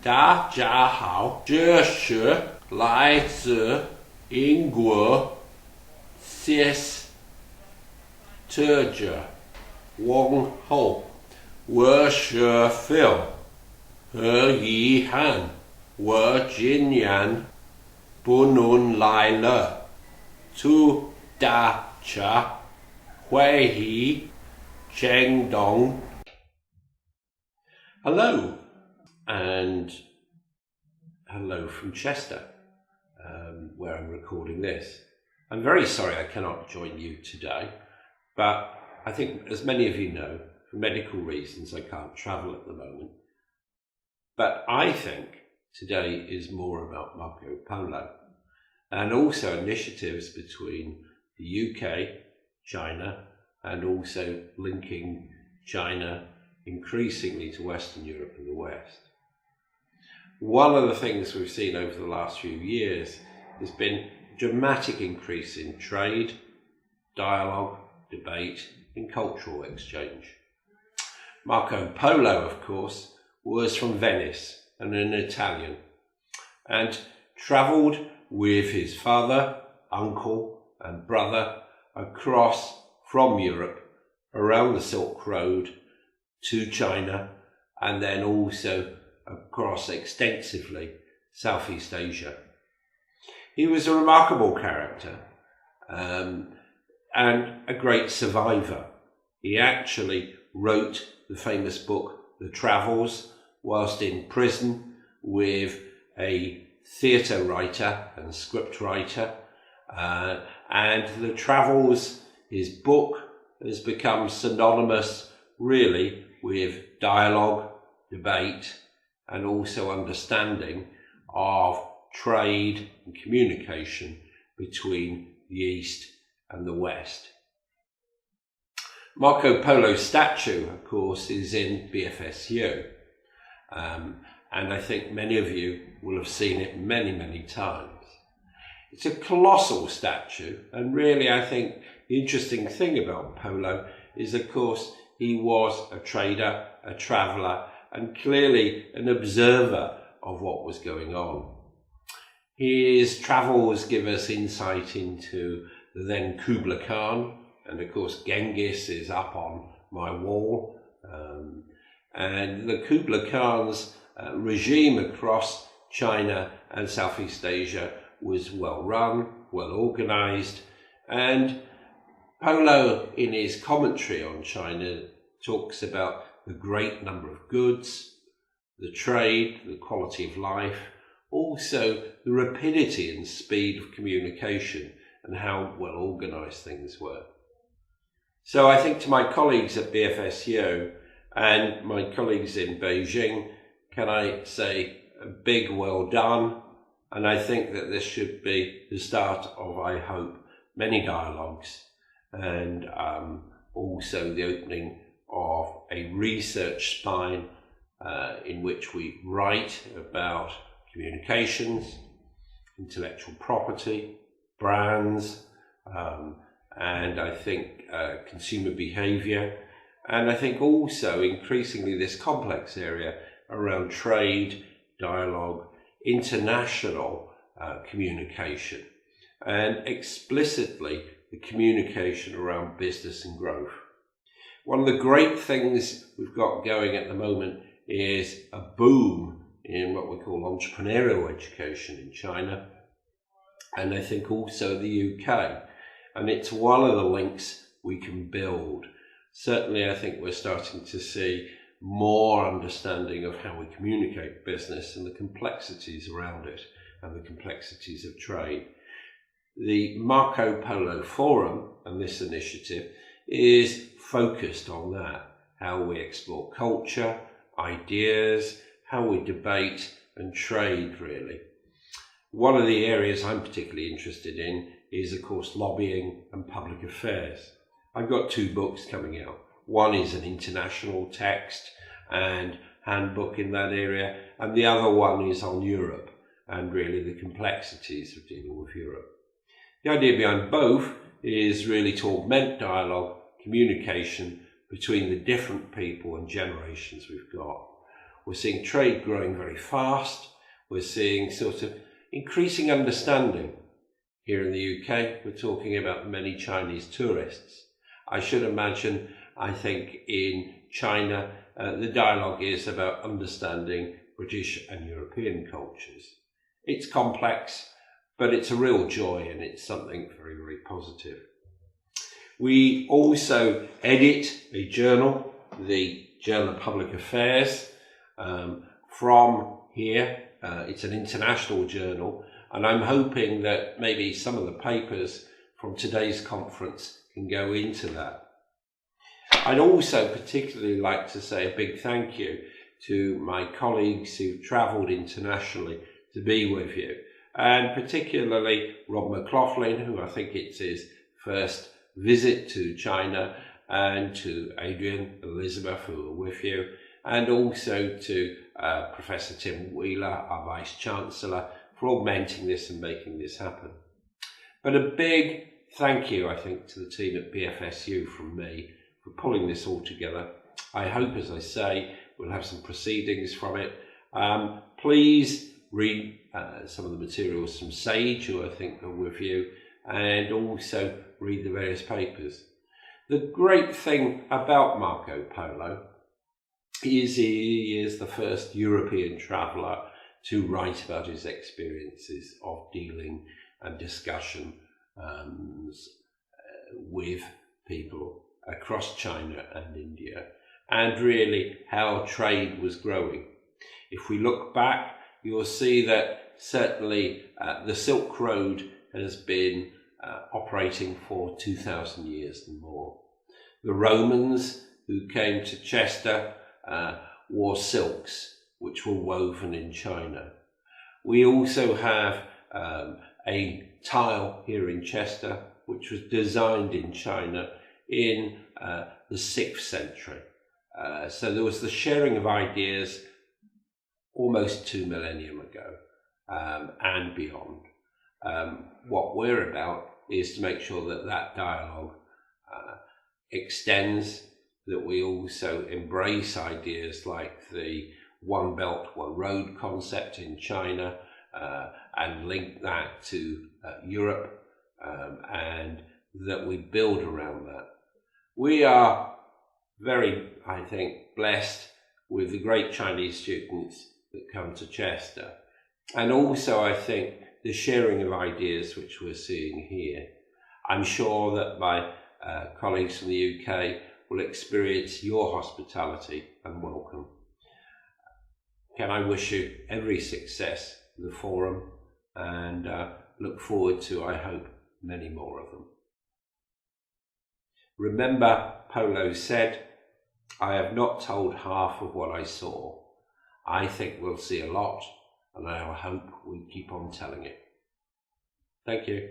大家好，这是来自英国 CS 作者问候，我是 Phil， 很遗憾，我今年不能来了，祝大家会议成功。Hello. And hello from Chester, where I'm recording this. I'm very sorry I cannot join you today, but I think, as many of you know, for medical reasons I can't travel at the moment. But I think today is more about Marco Polo, and also initiatives between the UK, China, and also linking China increasingly to Western Europe and the West. One of the things we've seen over the last few years has been a dramatic increase in trade, dialogue, debate, and cultural exchange. Marco Polo, of course, was from Venice and an Italian, and travelled with his father, uncle, and brother across from Europe around the Silk Road to China, and then also across extensively Southeast Asia. He was a remarkable character and a great survivor. He actually wrote the famous book The Travels whilst in prison with a theatre writer and script writer, and The Travels, his book, has become synonymous really with dialogue, debate, and also understanding of trade and communication between the East and the West. Marco Polo's statue, of course, is in BFSU, and I think many of you will have seen it many times. It's a colossal statue, and really I think the interesting thing about Polo is, of course, he was a trader, a traveller, and clearly an observer of what was going on. His travels give us insight into the then Kublai Khan, and of course Genghis is up on my wall, and the Kublai Khan's regime across China and Southeast Asia was well run, well organised, and Polo, in his commentary on China, talks about the great number of goods, the trade, the quality of life, also the rapidity and speed of communication and how well organised things were. So I think to my colleagues at BFSU and my colleagues in Beijing, can I say a big well done? And I think that this should be the start of, I hope, many dialogues, and also the opening of a research spine in which we write about communications, intellectual property, brands, and I think consumer behaviour, and I think also increasingly this complex area around trade, dialogue, international communication, and explicitly the communication around business and growth. One of the great things we've got going at the moment is a boom in what we call entrepreneurial education in China, and I think also the UK. And it's one of the links we can build. Certainly I think we're starting to see more understanding of how we communicate business and the complexities around it and the complexities of trade. The Marco Polo Forum and this initiative is focused on that, how we explore culture, ideas, how we debate and trade really. One of the areas I'm particularly interested in is, of course, lobbying and public affairs. I've got 2 books coming out. One is an international text and handbook in that area, and the other one is on Europe. and really the complexities of dealing with Europe. The idea behind both is really to augment dialogue, communication between the different people and generations we've got. We're seeing trade growing very fast. We're seeing sort of increasing understanding. Here in the UK, we're talking about many Chinese tourists. I should imagine, I think in China, the dialogue is about understanding British and European cultures. It's complex, but it's a real joy and it's something very, very positive. We also edit a journal, the Journal of Public Affairs, from here. It's an international journal, and I'm hoping that maybe some of the papers from today's conference can go into that. I'd also particularly like to say a big thank you to my colleagues who've travelled internationally to be with you, and particularly Rob McLaughlin, who I think it's his first visit to China, and to Adrian, Elizabeth, who are with you, and also to Professor Tim Wheeler, our Vice-Chancellor, for augmenting this and making this happen. But a big thank you, I think, to the team at BFSU from me for pulling this all together. I hope, as I say, we'll have some proceedings from it. Please read some of the materials from SAGE, who I think are with you, and also read the various papers. The great thing about Marco Polo is he is the first European traveller to write about his experiences of dealing and discussion with people across China and India, and really how trade was growing. If we look back, you'll see that certainly the Silk Road has been operating for 2,000 years and more. The Romans who came to Chester wore silks which were woven in China. We also have a tile here in Chester which was designed in China in the 6th century. So there was the sharing of ideas almost 2 millennia ago and beyond. What we're about is to make sure that that dialogue extends, that we also embrace ideas like the One Belt, One Road concept in China and link that to Europe, and that we build around that. We are very, I think, blessed with the great Chinese students that come to Chester, and also I think the sharing of ideas which we're seeing here. I'm sure that my colleagues from the UK will experience your hospitality and welcome. Can I wish you every success in the forum, and look forward to, I hope, many more of them. Remember, Polo said, "I have not told half of what I saw. I think we'll see a lot, and I hope we keep on telling it." Thank you.